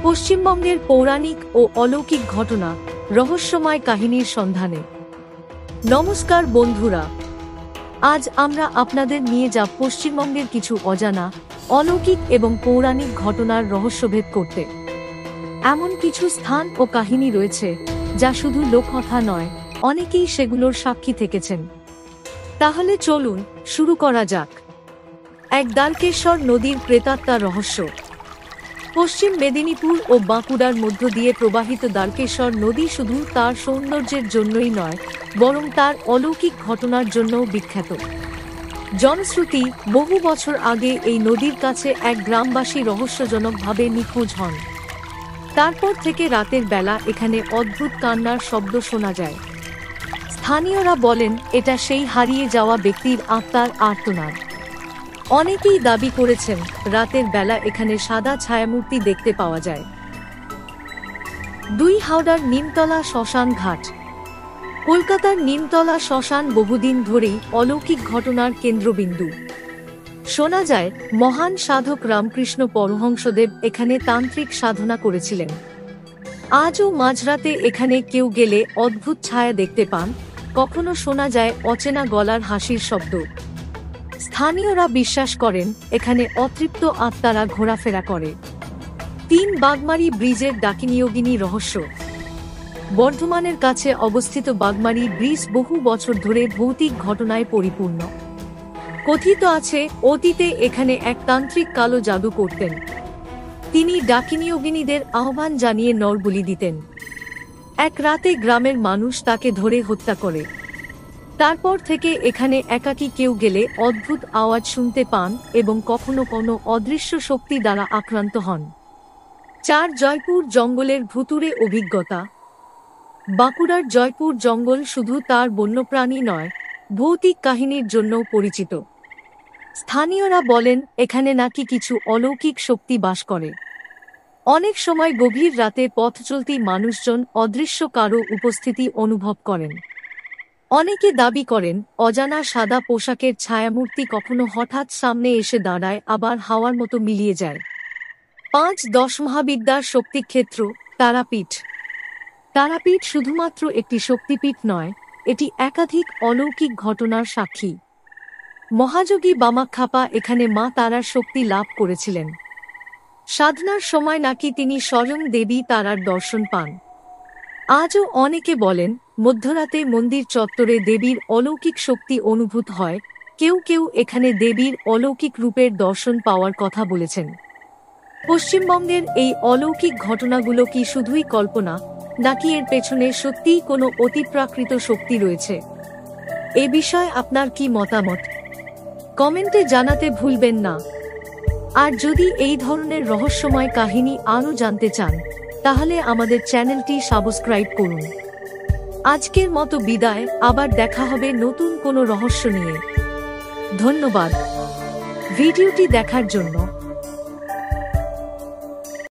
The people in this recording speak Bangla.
পশ্চিমবঙ্গের পৌরাণিক ও অলৌকিক ঘটনা, রহস্যময় কাহিনীর সন্ধানে। নমস্কার বন্ধুরা, আজ আমরা আপনাদের নিয়ে যাব পশ্চিমবঙ্গের কিছু অজানা, অলৌকিক এবং পৌরাণিক ঘটনার রহস্যভেদ করতে। এমন কিছু স্থান ও কাহিনী রয়েছে যা শুধু লোককথা নয়, অনেকেই সেগুলোর সাক্ষী থেকেছেন। তাহলে চলুন শুরু করা যাক। এক দ্বারকেশ্বর নদীর প্রেতাত্মার রহস্য। পশ্চিম মেদিনীপুর ও বাঁকুড়ার মধ্য দিয়ে প্রবাহিত দ্বারকেশ্বর নদী শুধু তার সৌন্দর্যের জন্যই নয়, বরং তার অলৌকিক ঘটনার জন্যও বিখ্যাত। জনশ্রুতি, বহু বছর আগে এই নদীর কাছে এক গ্রামবাসী রহস্যজনকভাবে নিখোঁজ হন। তারপর থেকে রাতের বেলা এখানে অদ্ভুত কান্নার শব্দ শোনা যায়। স্থানীয়রা বলেন এটা সেই হারিয়ে যাওয়া ব্যক্তির আত্মার আর্তনাদ। অনেকেই দাবি করেছেন রাতের বেলা এখানে সাদা ছায়ামূর্তি দেখতে পাওয়া যায়। 2 হাওড়ার নিমতলা শ্মশান ঘাট। কলকাতার নিমতলা শ্মশান বহুদিন ধরেই অলৌকিক ঘটনার কেন্দ্রবিন্দু। শোনা যায় মহান সাধক রামকৃষ্ণ পরমহংসদেব এখানে তান্ত্রিক সাধনা করেছিলেন। আজও মাঝরাতে এখানে কেউ গেলে অদ্ভুত ছায়া দেখতে পান, কখনো শোনা যায় অচেনা গলার হাসির শব্দ। স্থানীয়রা বিশ্বাস করেন এখানে অতৃপ্ত আত্মারা ঘোরাফেরা করে। 3 বাগমারি ব্রিজের ডাকিনীয়োগিনী রহস্য। বর্ধমানের কাছে অবস্থিত বাগমারি ব্রিজ বহু বছর ধরে ভৌতিক ঘটনায় পরিপূর্ণ। কথিত আছে অতীতে এখানে এক তান্ত্রিক কালো জাদু করতেন। তিনি ডাকিনীয়োগিনীদের আহ্বান জানিয়ে নরবলি দিতেন। এক রাতে গ্রামের মানুষ তাকে ধরে হত্যা করে। তারপর থেকে এখানে একাকী কেউ গেলে অদ্ভুত আওয়াজ শুনতে পান এবং কখনো কোনো অদৃশ্য শক্তি দ্বারা আক্রান্ত হন। 4 জয়পুর জঙ্গলের ভুতুড়ে অভিজ্ঞতা। বাঁকুড়ার জয়পুর জঙ্গল শুধু তার বন্যপ্রাণী নয়, ভৌতিক কাহিনীর জন্যও পরিচিত। স্থানীয়রা বলেন এখানে নাকি কিছু অলৌকিক শক্তি বাস করে। অনেক সময় গভীর রাতে পথ চলতি মানুষজন অদৃশ্য কারো উপস্থিতি অনুভব করেন। অনেকে দাবি করেন অজানা সাদা পোশাকের ছায়ামূর্তি কখনো হঠাৎ সামনে এসে দাঁড়ায়, আবার হাওয়ার মতো মিলিয়ে যায়। 5 দশমহাবিদ্যার শক্তিক্ষেত্র তারাপীঠ। তারাপীঠ শুধুমাত্র একটি শক্তিপীঠ নয়, এটি একাধিক অলৌকিক ঘটনার সাক্ষী। মহাযোগী বামাখ্যাপা এখানে মা তারার শক্তি লাভ করেছিলেন। সাধনার সময় নাকি তিনি স্বয়ং দেবী তারার দর্শন পান। আজও অনেকে বলেন মধ্যরাতে মন্দির চত্বরে দেবীর অলৌকিক শক্তি অনুভূত হয়। কেউ কেউ এখানে দেবীর অলৌকিক রূপের দর্শন পাওয়ার কথা বলেছেন। পশ্চিমবঙ্গের এই অলৌকিক ঘটনাগুলো কি শুধুই কল্পনা, নাকি এর পেছনে সত্যিই কোনো অতিপ্রাকৃত শক্তি রয়েছে? এ বিষয়ে আপনার কি মতামত কমেন্টে জানাতে ভুলবেন না। আর যদি এই ধরনের রহস্যময় কাহিনী আরও জানতে চান, তাহলে আমাদের চ্যানেলটি সাবস্ক্রাইব করুন। আজকের মতো বিদায়, আবার দেখা হবে নতুন কোনো রহস্য নিয়ে। ধন্যবাদ ভিডিওটি দেখার জন্য।